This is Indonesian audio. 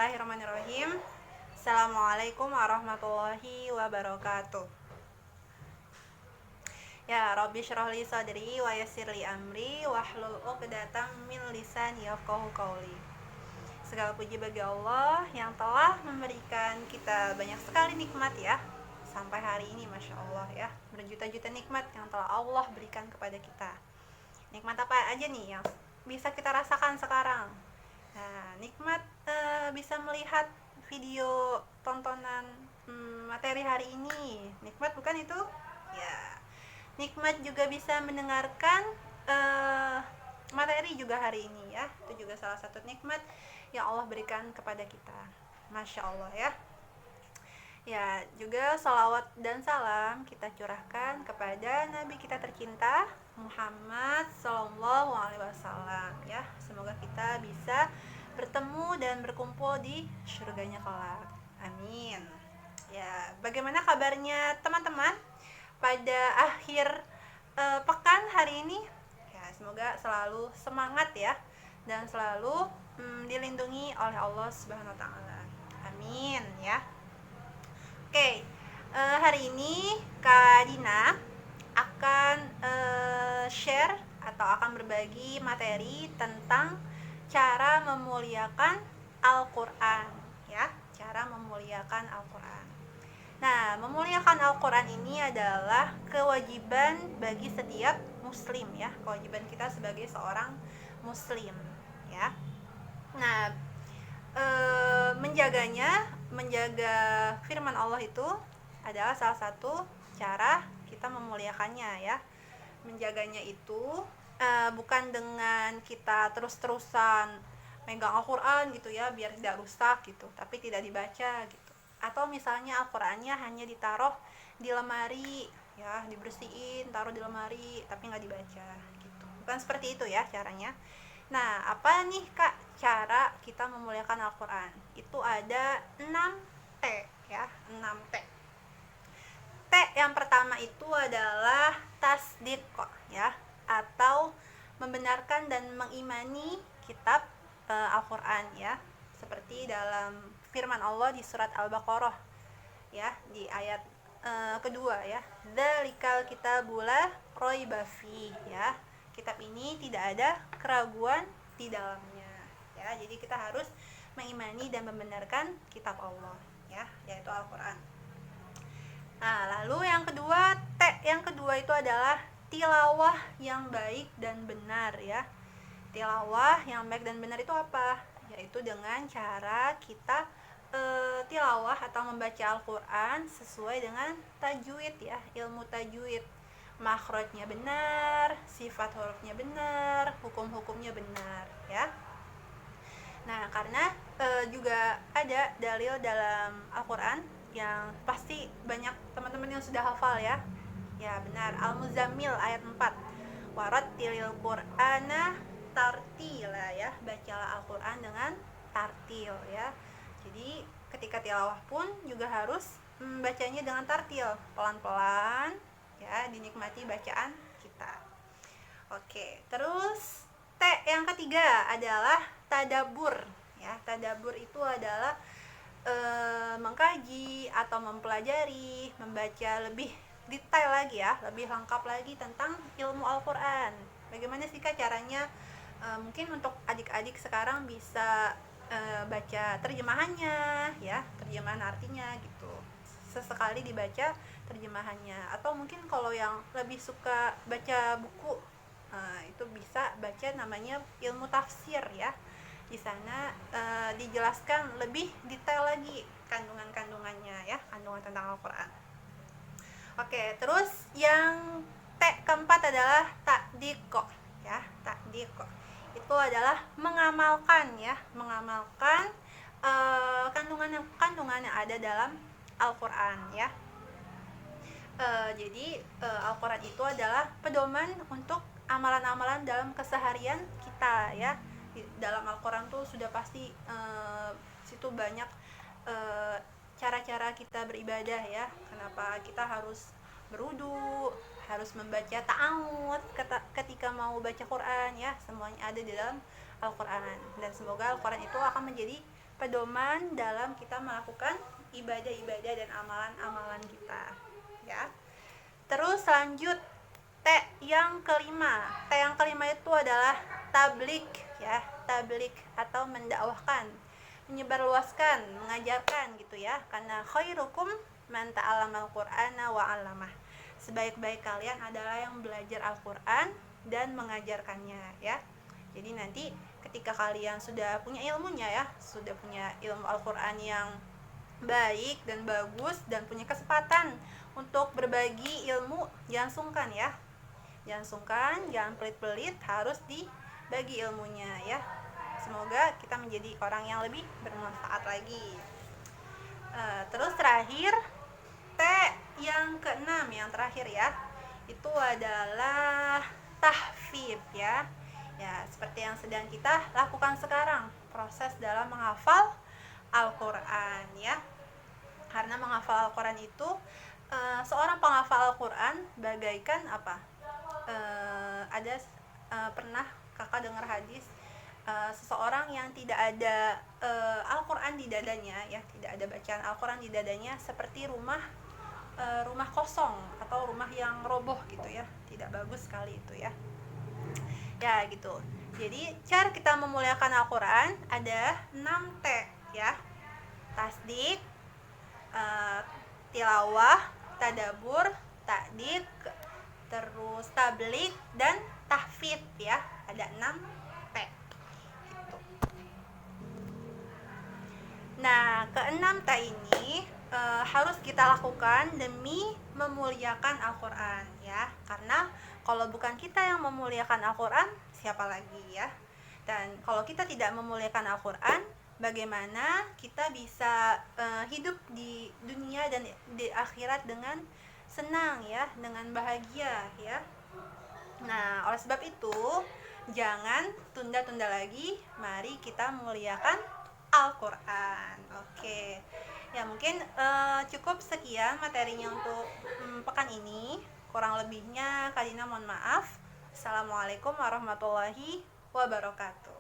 Bismillahirrahmanirrahim. Assalamualaikum warahmatullahi wabarakatuh. Ya Rabbi syrah li sadri wa yassir li amri wahlul 'uqdatam min lisani yafqahu qawli. Segala puji bagi Allah yang telah memberikan kita banyak sekali nikmat ya. Sampai hari ini Masya Allah ya, berjuta-juta nikmat yang telah Allah berikan kepada kita. Nikmat apa aja nih yang bisa kita rasakan sekarang? Nah, nikmat bisa melihat video tontonan materi hari ini. Nikmat bukan itu? Ya. Nikmat juga bisa mendengarkan materi juga hari ini ya. Itu juga salah satu nikmat yang Allah berikan kepada kita. Masya Allah ya. Ya, juga salawat dan salam kita curahkan kepada Nabi kita tercinta Muhammad Sallallahu Alaihi Wasallam ya. Semoga kita bisa bertemu dan berkumpul di surganya kelak. Amin. Ya, bagaimana kabarnya teman-teman pada akhir pekan hari ini? Ya, semoga selalu semangat ya dan selalu dilindungi oleh Allah Subhanahu Wa Taala. Amin ya. Oke, hari ini Kak Dina akan share atau akan berbagi materi tentang cara memuliakan Al-Quran ya, cara memuliakan Al-Quran. Nah, memuliakan Al-Quran ini adalah kewajiban bagi setiap muslim ya, kewajiban kita sebagai seorang muslim ya. Nah, menjaga firman Allah itu adalah salah satu cara kita memuliakannya ya. Menjaganya itu bukan dengan kita terus-terusan megang Al-Quran gitu ya biar tidak rusak gitu, tapi tidak dibaca gitu. Atau misalnya Al-Qurannya hanya ditaruh di lemari ya, dibersihin, taruh di lemari tapi nggak dibaca gitu. Bukan seperti itu ya caranya. Nah, apa nih Kak cara kita memuliakan Al-Quran? Itu ada 6T ya, 6T. T yang pertama itu adalah tasdid kok ya, atau membenarkan dan mengimani kitab Al-Quran ya. Seperti dalam firman Allah di surat Al-Baqarah ya, di ayat kedua ya. Dzalikal kitabula raiba fi ya. Kitab ini tidak ada keraguan di dalamnya ya. Jadi kita harus mengimani dan membenarkan kitab Allah ya, yaitu Al-Quran. Nah, lalu yang kedua, yang kedua itu adalah tilawah yang baik dan benar ya. Tilawah yang baik dan benar itu apa? Yaitu dengan cara kita tilawah atau membaca Al-Quran sesuai dengan tajwid ya, ilmu tajwid. Makhrajnya benar, sifat hurufnya benar, hukum-hukumnya benar ya. Nah, karena juga ada dalil dalam Al-Quran yang pasti banyak teman-teman yang sudah hafal ya. Ya benar, Al-Muzammil ayat 4. Warattilil Qur'ana tartila ya, bacalah Al-Quran dengan tartil ya. Jadi ketika tilawah pun juga harus membacanya dengan tartil, pelan-pelan ya, dinikmati bacaan kita. Oke, terus T yang ketiga adalah tadabbur ya. Tadabbur itu adalah mengkaji atau mempelajari, membaca lebih detail lagi ya, lebih lengkap lagi tentang ilmu Al-Quran. Bagaimana sih Kak caranya? Mungkin untuk adik-adik sekarang bisa baca terjemahannya ya, terjemahan artinya gitu, sesekali dibaca terjemahannya. Atau mungkin kalau yang lebih suka baca buku, itu bisa baca namanya ilmu tafsir ya. Di sana dijelaskan lebih detail lagi kandungan-kandungannya ya, kandungan tentang Al-Quran. Oke, terus yang T keempat adalah takdiqo ya. Takdiqo itu adalah mengamalkan ya, mengamalkan kandungan yang ada dalam Al-Quran ya. Jadi Al-Quran itu adalah pedoman untuk amalan-amalan dalam keseharian kita ya. Di dalam Al-Quran tuh sudah pasti situ banyak cara-cara kita beribadah ya. Kenapa kita harus berwudu, harus membaca ta'awud ketika mau baca Quran ya. Semuanya ada di dalam Al-Quran, dan semoga Al-Quran itu akan menjadi pedoman dalam kita melakukan ibadah-ibadah dan amalan-amalan kita, ya. Terus lanjut T yang kelima. T yang kelima itu adalah tablik, ya, tablik atau mendakwahkan, menyebarluaskan, mengajarkan gitu ya. Karena khairukum man ta'allamal Qur'ana wa 'allamah. Sebaik-baik kalian adalah yang belajar Al-Qur'an dan mengajarkannya, ya. Jadi nanti ketika kalian sudah punya ilmunya, ya, sudah punya ilmu Al-Qur'an yang baik dan bagus dan punya kesempatan untuk berbagi ilmu, jangan sungkan, ya. Jangan sungkan, jangan pelit-pelit, harus dibagi ilmunya, ya. Semoga kita menjadi orang yang lebih bermanfaat lagi. Terus terakhir T yang keenam, yang terakhir, ya, itu adalah tahfidz, ya. Ya, seperti yang sedang kita lakukan sekarang, proses dalam menghafal Al-Qur'an, ya. Karena menghafal Al-Qur'an itu seorang penghafal Al-Qur'an bagaikan apa? Pernah kakak dengar hadis seseorang yang tidak ada Al-Qur'an di dadanya, ya, tidak ada bacaan Al-Qur'an di dadanya, seperti rumah kosong atau rumah yang roboh gitu, ya. Tidak bagus sekali itu, ya. Ya, gitu. Jadi cara kita memuliakan Al-Qur'an ada 6 T, ya. Tasdik, tilawah, tadabur, takdik, terus tablik dan tahfidz, ya. Ada 6 T gitu. Nah, keenam T ini harus kita lakukan demi memuliakan Al-Qur'an, ya. Karena kalau bukan kita yang memuliakan Al-Qur'an, siapa lagi, ya. Dan kalau kita tidak memuliakan Al-Qur'an, bagaimana kita bisa hidup di dunia dan di akhirat dengan senang, ya, dengan bahagia, ya. Nah, oleh sebab itu jangan tunda-tunda lagi, mari kita memuliakan Al-Qur'an. Oke. Ya, mungkin cukup sekian materinya untuk pekan ini. Kurang lebihnya Kak Dina mohon maaf. Assalamualaikum warahmatullahi wabarakatuh.